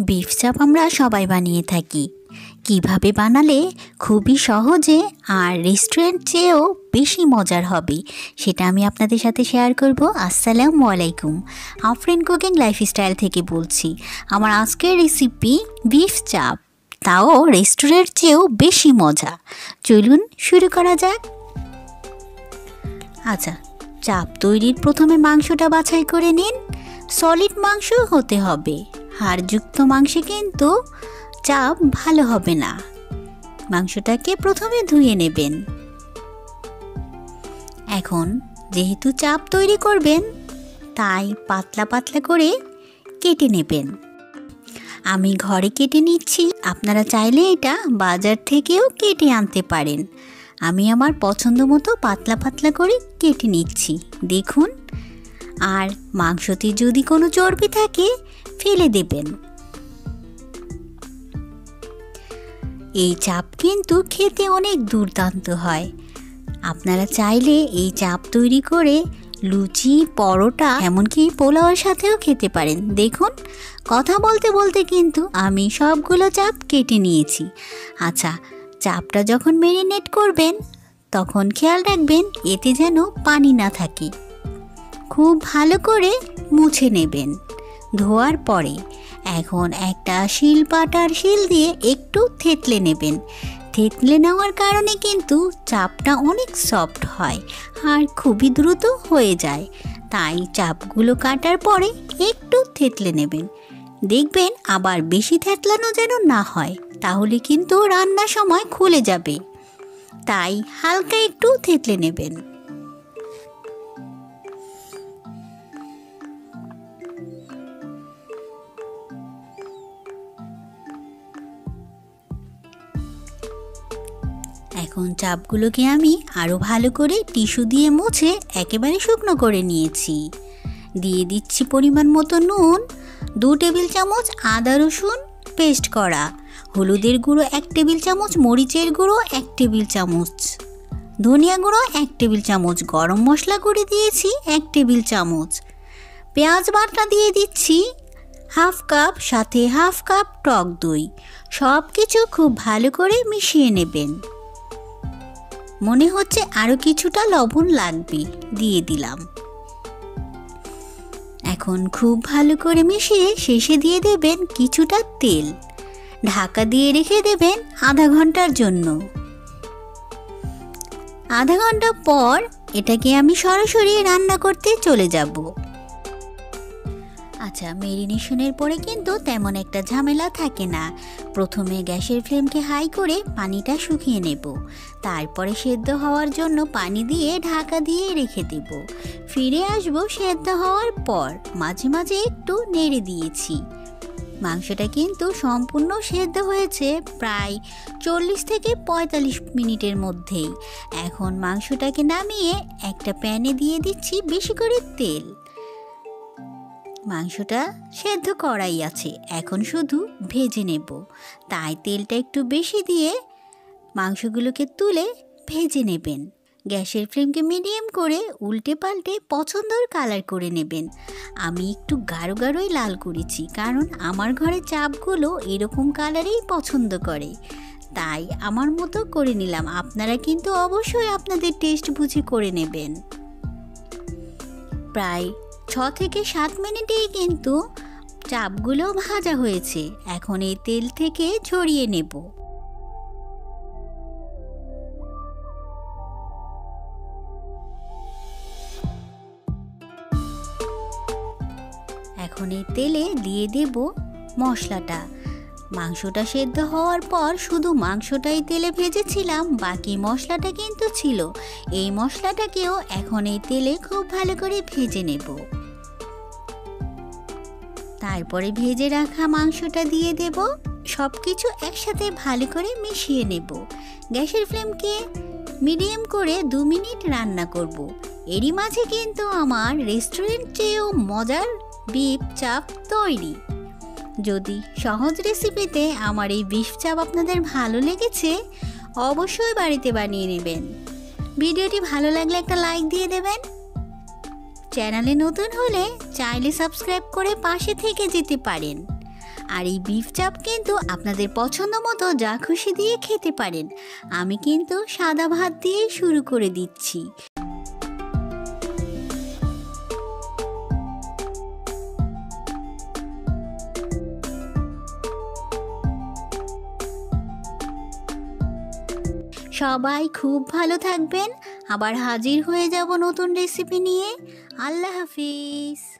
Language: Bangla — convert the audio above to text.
বিফ চাপ আমরা সবাই বানিয়ে থাকি। কিভাবে বানালে খুবই সহজে আর রেস্টুরেন্ট চেয়েও বেশি মজার হবে সেটা আমি আপনাদের সাথে শেয়ার করব। আসসালামু আলাইকুম, আফরিন কুকিং লাইফস্টাইল থেকে বলছি। আমার আজকের রেসিপি বিফ চাপ, তাও রেস্টুরেন্ট চেয়েও বেশি মজা। চলুন শুরু করা যাক। আচ্ছা, চাপ তৈরির প্রথমে মাংসটা বাছাই করে নিন। সলিড মাংস হতে হবে, হাড়যুক্ত মাংসে কিন্তু চাপ ভালো হবে না। মাংসটাকে প্রথমে ধুয়ে নেবেন। এখন যেহেতু চাপ তৈরি করবেন, তাই পাতলা পাতলা করে কেটে নেবেন। আমি ঘরে কেটে নিচ্ছি, আপনারা চাইলে এটা বাজার থেকেও কেটে আনতে পারেন। আমি আমার পছন্দ মতো পাতলা পাতলা করে কেটে নিচ্ছি, দেখুন। আর মাংসতে যদি কোনো চর্বি থাকে ফেলে দেবেন। এই চাপ কিন্তু খেতে অনেক দুর্দান্ত হয়। আপনারা চাইলে এই চাপ তৈরি করে লুচি, পরোটা, এমনকি পোলাওয়ের সাথেও খেতে পারেন। দেখুন, কথা বলতে বলতে কিন্তু আমি সবগুলো চাপ কেটে নিয়েছি। আচ্ছা, চাপটা যখন ম্যারিনেট করবেন তখন খেয়াল রাখবেন এতে যেন পানি না থাকে। খুব ভালো করে মুছে নেবেন ধোয়ার পরে। এখন একটা শিলপাটার শিল দিয়ে একটু থেতলে নেবেন। থেতলে নেওয়ার কারণে কিন্তু চাপটা অনেক সফট হয় আর খুবই দ্রুত হয়ে যায়। তাই চাপগুলো কাটার পরে একটু থেতলে নেবেন। দেখবেন আবার বেশি থেতলানো যেন না হয়, তাহলে কিন্তু রান্নার সময় খুলে যাবে। তাই হালকা একটু থেতলে নেবেন। এখন চাপগুলোকে আমি আরও ভালো করে টিস্যু দিয়ে মুছে একেবারে শুকনো করে নিয়েছি। দিয়ে দিচ্ছি পরিমাণ মতো নুন, 2 টেবিল চামচ আদা রসুন পেস্ট করা, হলুদের গুঁড়ো 1 টেবিল চামচ, মরিচের গুঁড়ো 1 টেবিল চামচ, ধনিয়া গুঁড়ো 1 টেবিল চামচ, গরম মশলা গুঁড়ি দিয়েছি 1 টেবিল চামচ, পেঁয়াজ বাটা দিয়ে দিচ্ছি 1/2 কাপ, সাথে 1/2 কাপ টক দই। সব কিছু খুব ভালো করে মিশিয়ে নেবেন। মনে হচ্ছে আরও কিছুটা লবণ লাগবে, দিয়ে দিলাম। এখন খুব ভালো করে মিশিয়ে শেষে দিয়ে দেবেন কিছুটা তেল। ঢাকা দিয়ে রেখে দেবেন আধা ঘন্টার জন্য। আধা ঘন্টা পর এটাকে আমি সরাসরি রান্না করতে চলে যাব। আচ্ছা, ম্যারিনেশনের পরে কিন্তু তেমন একটা ঝামেলা থাকে না। প্রথমে গ্যাসের ফ্লেমকে হাই করে পানিটা শুকিয়ে নেব। তারপরে সেদ্ধ হওয়ার জন্য পানি দিয়ে ঢাকা দিয়ে রেখে দেব। ফিরে আসব সেদ্ধ হওয়ার পর। মাঝে মাঝে একটু নেড়ে দিয়েছি। মাংসটা কিন্তু সম্পূর্ণ সেদ্ধ হয়েছে প্রায় 40 থেকে 45 মিনিটের মধ্যেই। এখন মাংসটাকে নামিয়ে একটা প্যানে দিয়ে দিচ্ছি বেশি করে তেল। মাংসটা সেদ্ধ করাই আছে, এখন শুধু ভেজে নেব। তাই তেলটা একটু বেশি দিয়ে মাংসগুলোকে তুলে ভেজে নেবেন। গ্যাসের ফ্লেমকে মিডিয়াম করে উল্টে পাল্টে পছন্দের কালার করে নেবেন। আমি একটু গাঢ় গাঢ়ই লাল করেছি, কারণ আমার ঘরে চাপগুলো এরকম কালারেই পছন্দ করে। তাই আমার মতো করে নিলাম। আপনারা কিন্তু অবশ্যই আপনাদের টেস্ট বুঝে করে নেবেন। প্রায় 6 থেকে 7 মিনিটেই কিন্তু চাপগুলো ভাজা হয়েছে। এখন এই তেল থেকে ঝরিয়ে নেব। এখন এই তেলে দিয়ে দেব মশলাটা। মাংসটা সেদ্ধ হওয়ার পর শুধু মাংসটাই তেলে ভেজেছিলাম, বাকি মশলাটা কিন্তু ছিল। এই মশলাটাকেও এখন এই তেলে খুব ভালো করে ভেজে নেব। তারপরে ভেজে রাখা মাংসটা দিয়ে দেব। সব কিছু একসাথে ভালো করে মিশিয়ে নেব। গ্যাসের ফ্লেমকে মিডিয়াম করে 2 মিনিট রান্না করব। এরই মাঝে কিন্তু আমার রেস্টুরেন্ট চেয়েও মজার বিফ চাপ তৈরি। যদি সহজ রেসিপিতে আমার এই বিফ চাপ আপনাদের ভালো লেগেছে, অবশ্যই বাড়িতে বানিয়ে নেবেন। ভিডিওটি ভালো লাগলে একটা লাইক দিয়ে দেবেন। চ্যানেলে নতুন হলে চাইলে সাবস্ক্রাইব করে পাশে থেকে যেতে পারেন। আর এই বিফ চাপ কিন্তু আপনাদের পছন্দ মতো যা খুশি দিয়ে খেতে পারেন। আমি কিন্তু সাদা ভাত দিয়ে শুরু করে দিচ্ছি। সবাই খুব ভালো থাকবেন। আবার হাজির হয়ে যাব নতুন রেসিপি নিয়ে। আল্লাহ হাফিজ।